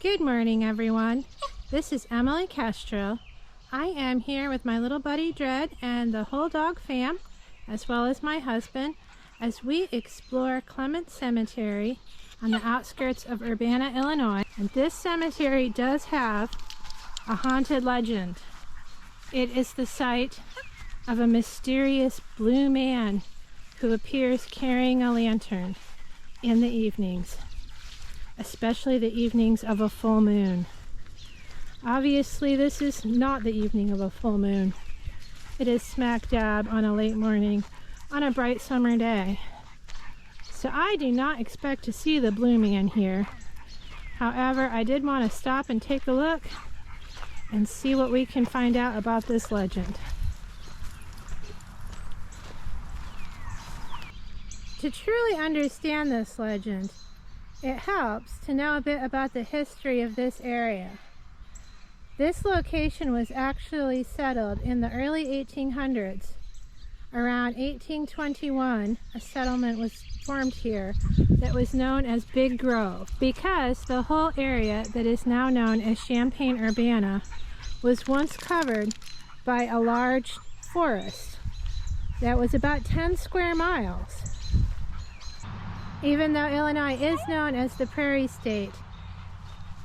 Good morning, everyone. This is Emily Castro. I am here with my little buddy Dread and the whole dog fam, as well as my husband, as we explore Clements Cemetery on the outskirts of Urbana, Illinois. And this cemetery does have a haunted legend. It is the site of a mysterious blue man who appears carrying a lantern in the evenings, especially the evenings of a full moon. Obviously, this is not the evening of a full moon. It is smack dab on a late morning on a bright summer day. So I do not expect to see the blue man here. However, I did want to stop and take a look and see what we can find out about this legend. To truly understand this legend, it helps to know a bit about the history of this area. This location was actually settled in the early 1800s. Around 1821, a settlement was formed here that was known as Big Grove, because the whole area that is now known as Champaign-Urbana was once covered by a large forest that was about 10 square miles. Even though Illinois is known as the Prairie State,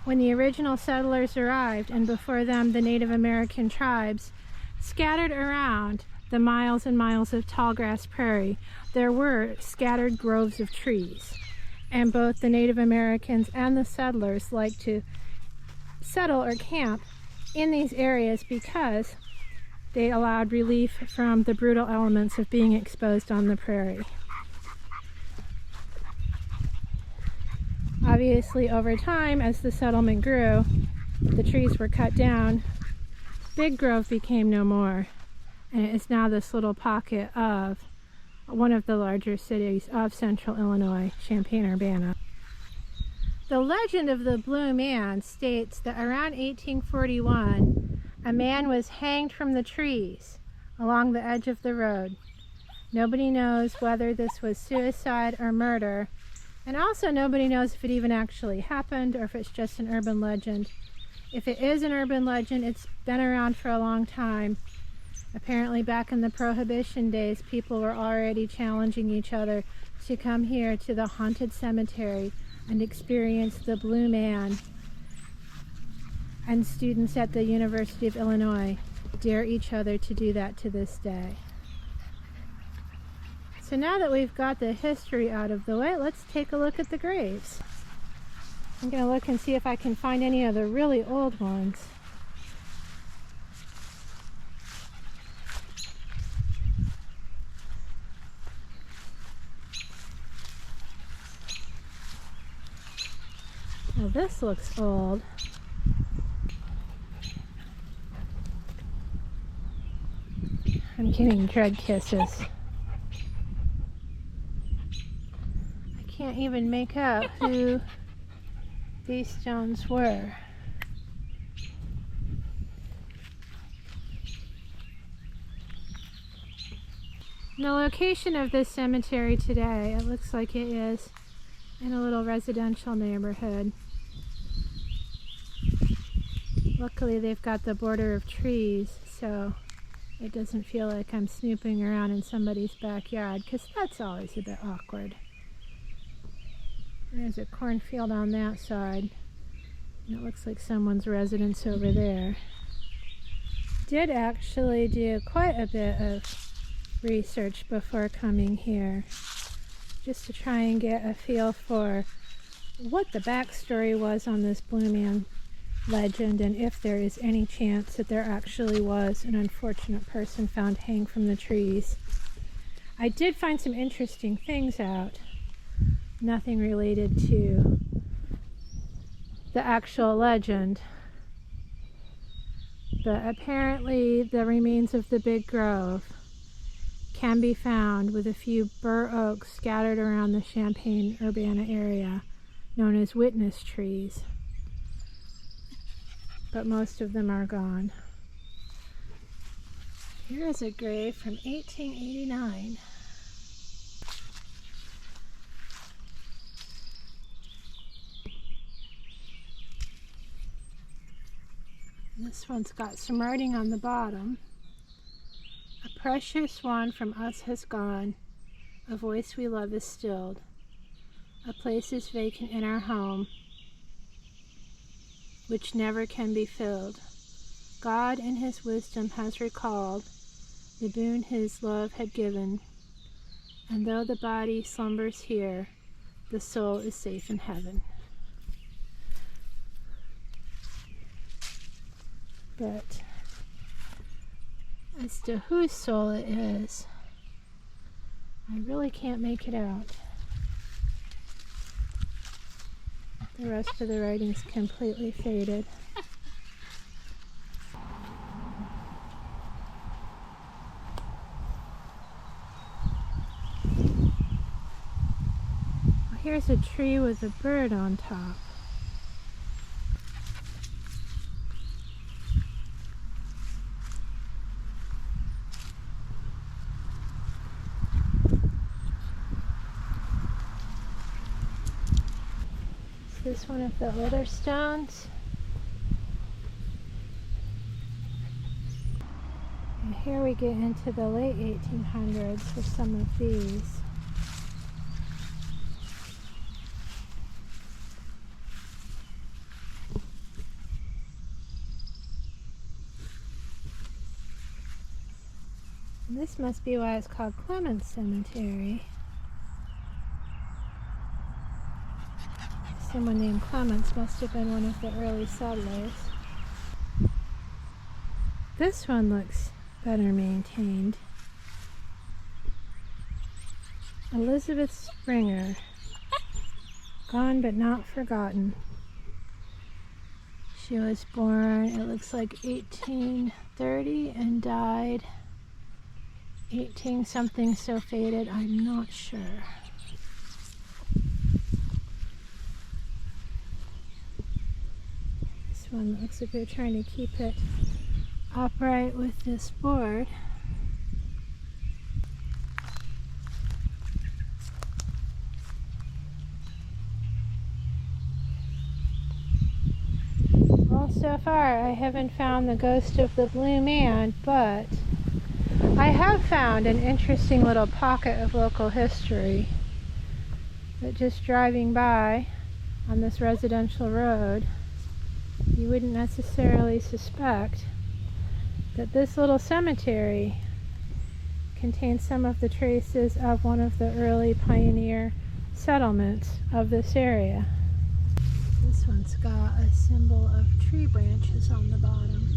when the original settlers arrived, and before them the Native American tribes scattered around the miles and miles of tallgrass prairie, there were scattered groves of trees. And both the Native Americans and the settlers liked to settle or camp in these areas because they allowed relief from the brutal elements of being exposed on the prairie. Obviously, over time, as the settlement grew, the trees were cut down. Big Grove became no more, and it is now this little pocket of one of the larger cities of central Illinois, Champaign-Urbana. The legend of the Blue Man states that around 1841, a man was hanged from the trees along the edge of the road. Nobody knows whether this was suicide or murder. And also nobody knows if it even actually happened or if it's just an urban legend. If it is an urban legend, it's been around for a long time. Apparently back in the Prohibition days, people were already challenging each other to come here to the haunted cemetery and experience the Blue Man. And students at the University of Illinois dare each other to do that to this day. So now that we've got the history out of the way, let's take a look at the graves. I'm going to look and see if I can find any of the really old ones. Well, this looks old. I'm getting dread kisses. Can't even make out who these stones were. The location of this cemetery today, it looks like it is in a little residential neighborhood. Luckily they've got the border of trees, so it doesn't feel like I'm snooping around in somebody's backyard, because that's always a bit awkward. There's a cornfield on that side. And it looks like someone's residence over there. Did actually do quite a bit of research before coming here, just to try and get a feel for what the backstory was on this Blue Man legend, and if there is any chance that there actually was an unfortunate person found hanged from the trees. I did find some interesting things out. Nothing related to the actual legend, but apparently the remains of the Big Grove can be found with a few bur oaks scattered around the Champaign-Urbana area, known as witness trees, but most of them are gone. Here is a grave from 1889. This one's got some writing on the bottom. A precious one from us has gone. A voice we love is stilled. A place is vacant in our home, which never can be filled. God in his wisdom has recalled the boon his love had given, and though the body slumbers here, the soul is safe in heaven. But as to whose soul it is, I really can't make it out. The rest of the writing's completely faded. Well, here's a tree with a bird on top. Is this one of the older stones? And here we get into the late 1800s for some of these. And this must be why it's called Clements Cemetery. Someone named Clements must have been one of the early settlers. This one looks better maintained. Elizabeth Springer, gone but not forgotten. She was born, it looks like 1830 and died 18 something, so faded, I'm not sure. This one looks like they're trying to keep it upright with this board. Well, so far I haven't found the ghost of the Blue Man, but I have found an interesting little pocket of local history that just driving by on this residential road, you wouldn't necessarily suspect that this little cemetery contains some of the traces of one of the early pioneer settlements of this area. This one's got a symbol of tree branches on the bottom.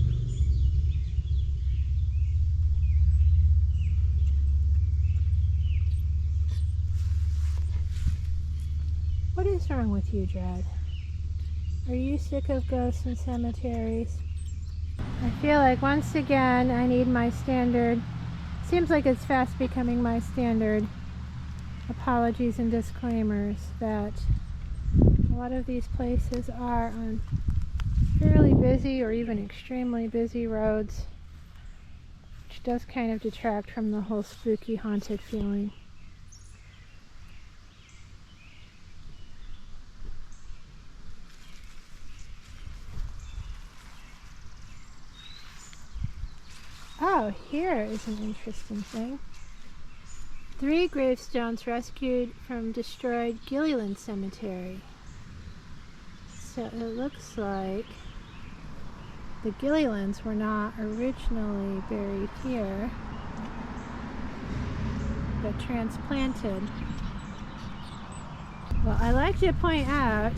What is wrong with you, Dread? Are you sick of ghosts and cemeteries? I feel like once again I need my standard, seems like it's fast becoming my standard apologies and disclaimers that a lot of these places are on fairly busy or even extremely busy roads, which does kind of detract from the whole spooky haunted feeling. Oh, here is an interesting thing. 3 gravestones rescued from destroyed Gilliland Cemetery. So it looks like the Gillilands were not originally buried here, but transplanted. Well, I like to point out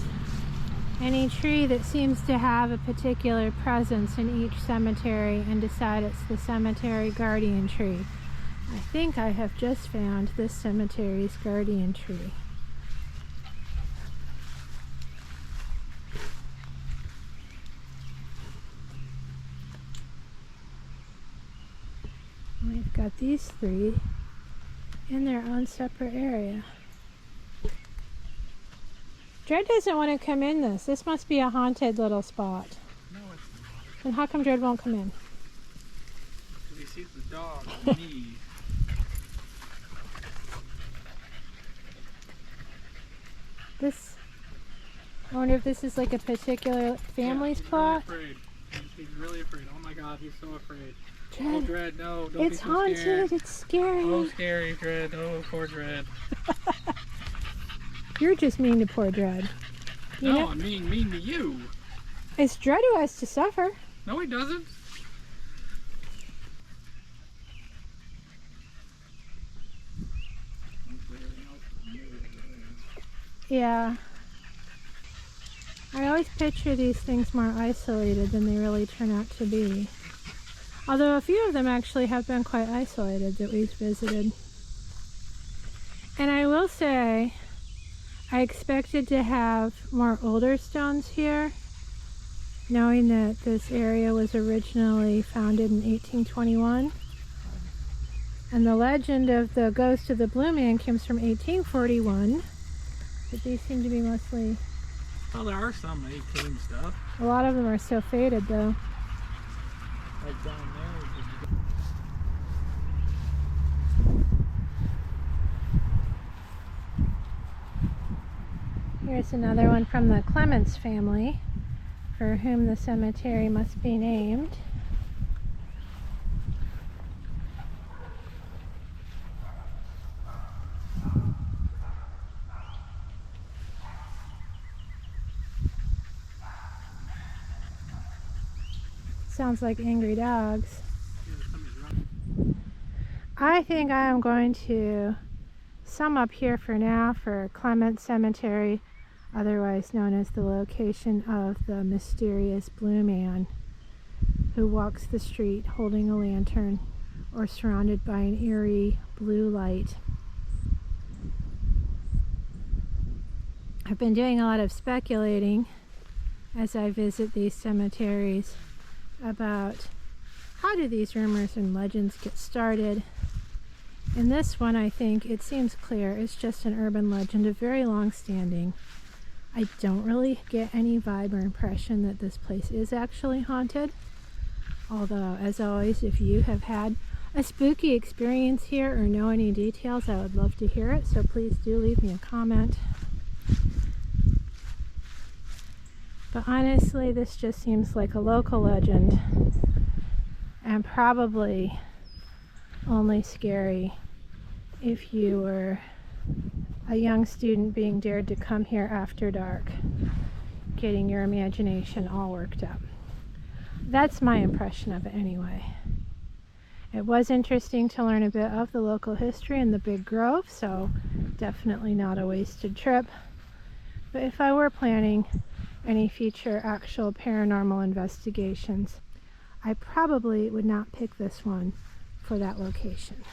any tree that seems to have a particular presence in each cemetery and decide it's the cemetery guardian tree. I think I have just found this cemetery's guardian tree. We've got these 3 in their own separate area. Dread doesn't want to come in this. This must be a haunted little spot. No, it's not. Then how come Dread won't come in? Because he sees the dog and me. This, I wonder if this is like a particular family's plot. Really afraid. He's really afraid. Oh my God, he's so afraid. Dread, Oh, Dread, no, don't it's be so haunted. scared. It's scary. Oh, scary, Dread. Oh, poor Dread. You're just mean to poor Dread. You No, know, I'm mean to you. it's Dread who has to suffer. No, he doesn't. Yeah. I always picture these things more isolated than they really turn out to be. Although a few of them actually have been quite isolated that we've visited. And I will say, I expected to have more older stones here, knowing that this area was originally founded in 1821. And the legend of the ghost of the Blue Man comes from 1841. But these seem to be mostly... Well, there are some 18 stuff. A lot of them are so faded, though. Like down there. Here's another one from the Clements family, for whom the cemetery must be named. Sounds like angry dogs. I think I am going to sum up here for now for Clements Cemetery, otherwise known as the location of the mysterious blue man who walks the street holding a lantern or surrounded by an eerie blue light. I've been doing a lot of speculating as I visit these cemeteries about how do these rumors and legends get started. In this one, I think it seems clear it's just an urban legend of very long standing. I don't really get any vibe or impression that this place is actually haunted. Although, as always, if you have had a spooky experience here or know any details, I would love to hear it, so please do leave me a comment. But honestly, this just seems like a local legend, and probably only scary if you were a young student being dared to come here after dark, getting your imagination all worked up. That's my impression of it anyway. It was interesting to learn a bit of the local history in the Big Grove, so definitely not a wasted trip. But if I were planning any future actual paranormal investigations, I probably would not pick this one for that location.